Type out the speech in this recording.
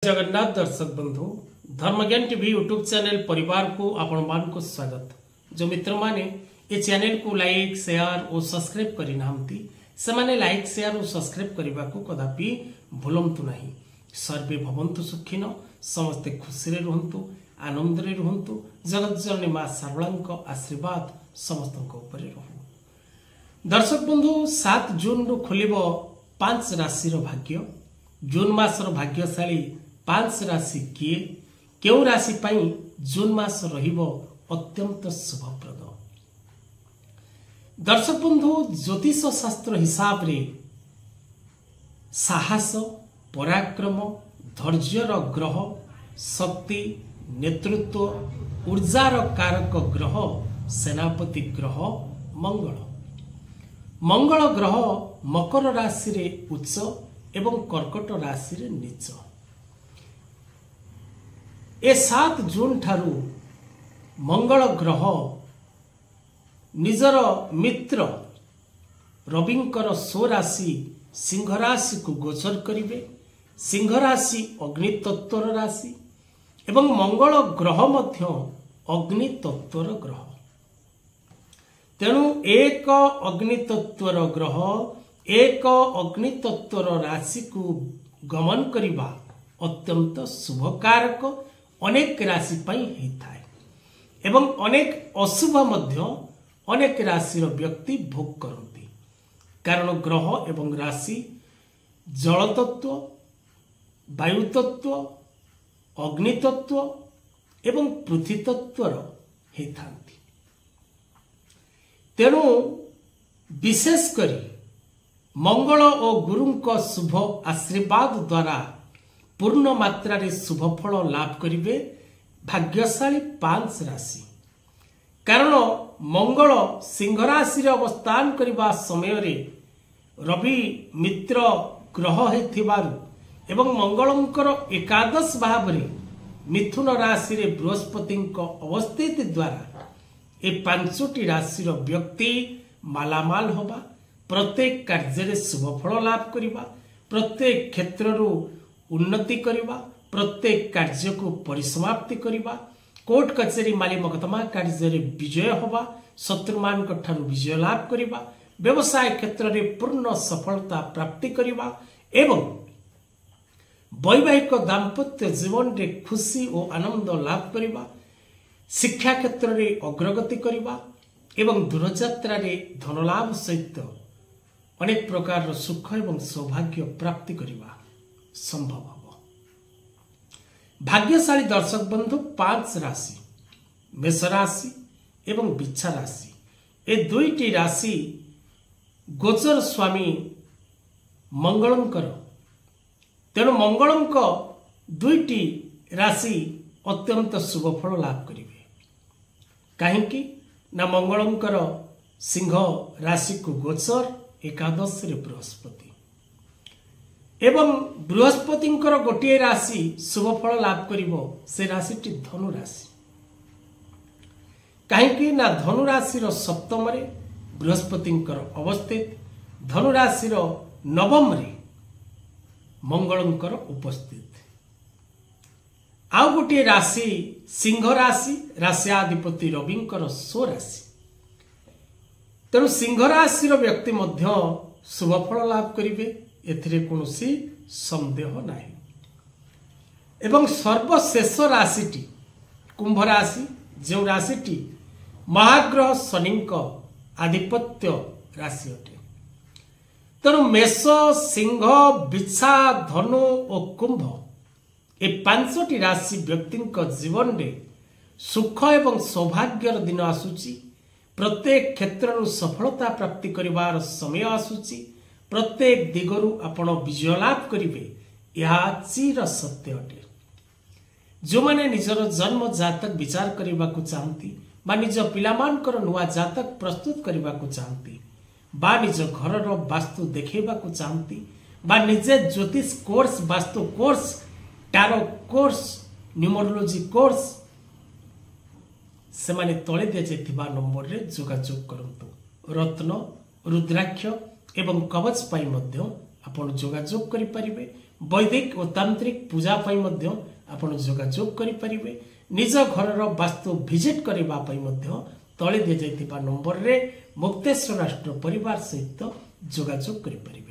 जगन्नाथ दर्शक बंधु धर्मज्ञान TV YouTube channel परिवार को आपण मान को स्वागत। जो मित्र माने ये चैनल को लाइक शेयर और सब्सक्राइब करि नाहंती से माने लाइक शेयर और सब्सक्राइब करबा को कदापि भूलंतु नहीं। सर्वे भवन्तु सुखिन, समस्ते खुशी रे रहंतु, आनंद रे रहंतु। जगत जननी मां शारदांक आशीर्वाद समस्तक ऊपर रहु। दर्शक बंधु 7 जून रु खोलिबो 5 राशि रो भाग्य। जून मासर भाग्यशाली 5 राशि किए, केउ राशि पाई जून मास रहिबो अत्यंत शुभप्रद। दर्शक बंधु ज्योतिष शास्त्र हिसाब रे साहस, पराक्रम, धैर्यर ग्रह, शक्ति, नेतृत्व, ऊर्जार कारक ग्रह सेनापति ग्रह मंगल। मंगल ग्रह मकर राशि रे उच्च एवं कर्कट राशि रे नीच। ए 7 जून ठारू मंगल ग्रह निजर मित्र रविंकर स्वराशि सिंह राशि को गोचर करिवे। सिंह राशि अग्नि तत्वर राशि एवं मंगल ग्रह मध्य अग्नि तत्वर ग्रह। तेणु एक अग्नि तत्वर ग्रह एक अग्नि तत्वर राशि को गमन करिबा अत्यंत शुभकारक अनेक राशि पाई हेइथाय एवं अनेक अशुभ मध्य अनेक राशि व्यक्ति भोग करती। कारण ग्रह एवं राशि जल तत्व, वायु तत्व, अग्नि तत्व एवं पृथ्वी तत्वर हेइथांती। तेणु विशेष करी मंगल और गुरु को शुभ आशीर्वाद द्वारा पूर्ण मात्रा रे शुभ फल लाभ करिवे भाग्यशाली 5 राशि। कारण मंगल सिंह राशि रे अवस्थान करिबा समय रे रवि मित्र ग्रह हेथिबारु एवं मंगलंकर एकादश भाव रे मिथुन राशि रे बृहस्पति अवस्थित द्वारा ए 5टी राशि रो व्यक्ति मालामाल होबा, प्रत्येक कार्य रे शुभ फल लाभ करिबा, प्रत्येक क्षेत्र रो उन्नति करिबा, प्रत्येक कार्य को परिसमाप्ति करिबा, कोर्ट कचेरी माली मकदमा कार्य रे विजय होबा, शत्रुमान ठारू विजय लाभ करिबा, व्यवसाय क्षेत्र रे पूर्ण सफलता प्राप्ति करिबा एवं वैवाहिक दाम्पत्य जीवन रे खुशी और आनंद लाभ करिबा, शिक्षा क्षेत्र रे अग्रगति करिबा एवं दूरयात्रा रे धनलाभ सहित अनेक प्रकार सुख एवं सौभाग्य प्राप्ति करिबा संभव हब। भाग्यशाली दर्शक बंधु 5 राशि मेष राशि एवं वृश्चिक राशि ए 2टी राशि गोचर स्वामी मंगलंकर। तेणु मंगलंक 2टी राशि अत्यंत शुभ फल लाभ करिवे। काहेकि ना मंगलंकर सिंह राशि को गोचर एकादश रे बृहस्पति एवं बृहस्पति गोटे राशि शुभ फल लाभ करिवो से राशिटी धनु राशि। काहेकि ना धनु राशि रो सप्तम रे बृहस्पति अवस्थित, धनु राशि रो नवम रे मंगलंकर उपस्थित। आउ गोटे राशि सिंह राशि, राशियाधिपति रविंकर स्वराशि। तेणु सिंह राशि व्यक्ति मध्य शुभ फल लाभ करिवे, एथिरे कोनोसी संदेह नाही। एवं सर्वशेष राशिटी कुंभ राशि, जो राशिटी महाग्रह शनिंक आधिपत्य राशि अटे। तेणु मेष, सिंह, वृश्चिक, धनु और कुंभ ए 5टी राशि व्यक्ति जीवन रे सुख एवं सौभाग्यर दिन आसुची। प्रत्येक क्षेत्र सफलता प्राप्ति करिवार समय आसुची। प्रत्येक दिगरु आपण विजय लाभ करिवे, यह चिर सत्य अटे। जो माने निजर जन्म जातक विचार करबा को चाहती बा निज पिलामानकर नुआ जातक प्रस्तुत करबा को चाहती बा निज घरर वास्तु देखेबा को चाहती बा निजे ज्योतिष course, Vastu course, tarot course, numerology course से माने तले दिया जाइथिबा नंबर रे जोगाजोग करंतु। रत्न, रुद्राक्ष एवं कवच पाई मध्य आपण जोगाजोग करि परिबे। वैदिक और तांत्रिक पूजा पाई मध्य आपण जोगाजोग करिपारिबे। निज घरर वास्तु विजिट करबा पाई मध्य तळे दिया जाइतिबा नंबर रे मुक्तेश्वर राष्ट्र परिवार सहित जोगाजोग करिपारिबे।